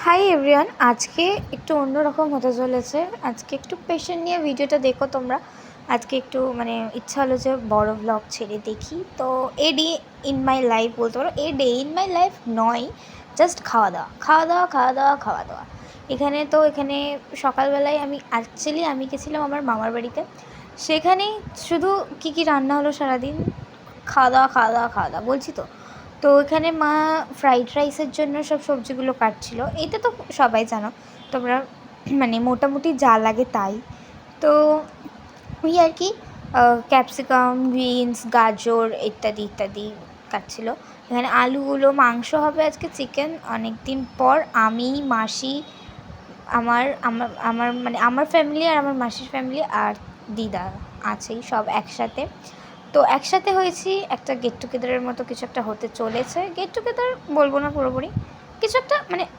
Hi everyone, আজকে একটু অন্যরকম হতে চলেছে। আজকে একটু পেশেন্ট নিয়ে ভিডিওটা দেখো তোমরা। আজকে একটু ইচ্ছা হলো যে বড় ব্লগ ছেড়ে দেখি। তো a day in my life বলতে পারো, a day in my life নয়, জাস্ট খাওয়া দাওয়া খাওয়া দাওয়া খাওয়া দাওয়া খাওয়া দাওয়া। এখানে সকালবেলায় আমি গেছিলাম আমার মামার বাড়িতে। সেখানেই শুধু কী রান্না হলো সারাদিন, খাওয়া দাওয়া খাওয়া দাওয়া খাওয়া দাওয়া বলছি তো। তো এখানে মা ফ্রাইড রাইসের জন্য সব সবজিগুলো কাটছিল। এটা তো সবাই জানো তোমরা, মোটামুটি যা লাগে তাই। তো ওই আর কি ক্যাপসিকাম, বিনস, গাজর ইত্যাদি ইত্যাদি কাটছিল। এখানে আলুগুলো, মাংস হবে আজকে, চিকেন অনেক দিন পর। আমি, মাসি, আমার আমার আমার আমার ফ্যামিলি আর আমার মাসির ফ্যামিলি আর দিদা আছেই, সব একসাথে। তো একসাথে হয়েছি, একটা গেট টুগেদারের মতো কিছু একটা হতে চলেছে। গেট টুগেদার বলবো না, পুরোপুরি কিছু একটা,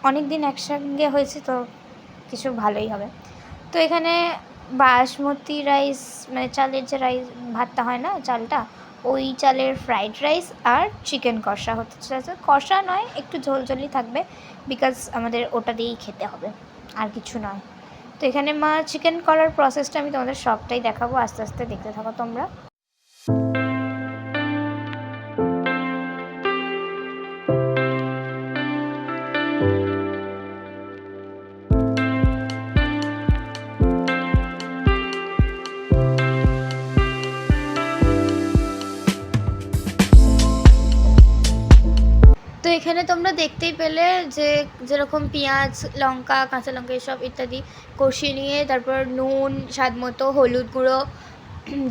অনেক দিন একসঙ্গে হয়েছে, তো কিছু ভালোই হবে। তো এখানে বাসমতি রাইস, চালের যে রাইস ভাতটা হয় না, চালটা, ওই চালের ফ্রাইড রাইস আর চিকেন কষা হতে চলেছে। কষা নয়, একটু ঝোলঝোলই থাকবে, বিকজ আমাদের ওটা দিয়েই খেতে হবে, আর কিছু নয়। তো এখানে মা চিকেন করার প্রসেসটা আমি তোমাদের সবটাই দেখাবো, আস্তে আস্তে দেখতে থাকো তোমরা। তো এখানে তোমরা দেখতেই পেলে যে যেরকম পেঁয়াজ, লঙ্কা, কাঁচা লঙ্কা এসব ইত্যাদি কষিয়ে নিয়ে তারপর নুন, স্বাদ মতো হলুদ গুঁড়ো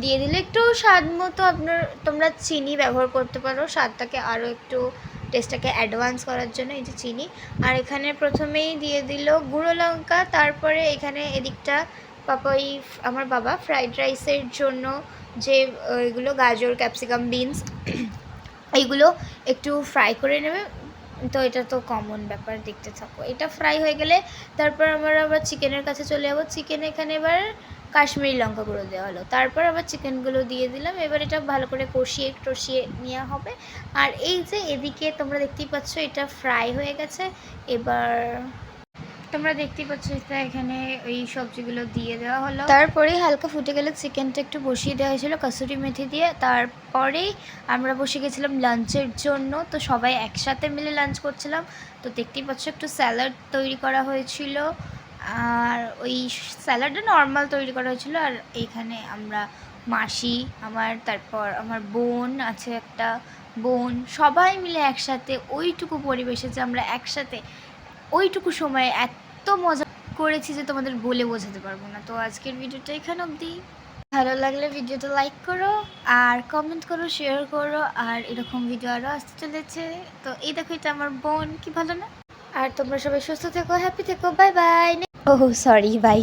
দিয়ে দিলে, একটু স্বাদ মতো তোমরা চিনি ব্যবহার করতে পারো, স্বাদটাকে আরও একটু টেস্টটাকে অ্যাডভান্স করার জন্য, এই যে চিনি। আর এখানে প্রথমেই দিয়ে দিল গুঁড়ো লঙ্কা। তারপরে এখানে এদিকটা আমার বাবা ফ্রাইড রাইসের জন্য যে এগুলো গাজর, ক্যাপসিকাম, বিনস এইগুলো একটু ফ্রাই করে নেবে। তো এটা তো কমন ব্যাপার, দেখতে থাকো। এটা ফ্রাই হয়ে গেলে তারপর আমরা আবার চিকেনের কাছে চলে যাবো। চিকেন এখানে এবার কাশ্মীরি লঙ্কা গুঁড়ো দেওয়া হলো, তারপর আবার চিকেনগুলো দিয়ে দিলাম। এবার এটা ভালো করে কষিয়ে নেওয়া হবে। আর এই যে এদিকে তোমরা দেখতেই পাচ্ছ, এটা ফ্রাই হয়ে গেছে। এবার তোমরা দেখতেই পাচ্ছ, এটা এখানে ওই সবজিগুলো দিয়ে দেওয়া হলো। তারপরে হালকা ফুটে গেলে চিকেনটা একটু বসিয়ে দেওয়া হয়েছিল কসুরি মেথি দিয়ে। তারপরেই আমরা বসে গেছিলাম লাঞ্চের জন্য। তো সবাই একসাথে মিলে লাঞ্চ করছিলাম। তো দেখতেই পাচ্ছ, একটু স্যালাড তৈরি করা হয়েছিল, আর ওই স্যালাডটা নর্মাল তৈরি করা হয়েছিল। আর এইখানে আমরা মাসি, তারপর আমার বোন আছে একটা, বোন, সবাই মিলে একসাথে ওইটুকু পরিবেশে যে আমরা একসাথে ওইটুকু সময়ে এত মজা করেছি যে তোমাদের বলে বোঝাতে পারবো না। তো আজকের ভিডিওটা এখানে অবধি। ভালো লাগলে ভিডিওটা লাইক করো, আর কমেন্ট করো, শেয়ার করো, আর এরকম ভিডিও আরও আসতে চলেছে। তো এই দেখো, এটা আমার বোন, কি ভালো না? আর তোমরা সবাই সুস্থ থেকো, হ্যাপি থেকো, bye bye. Oh sorry, by.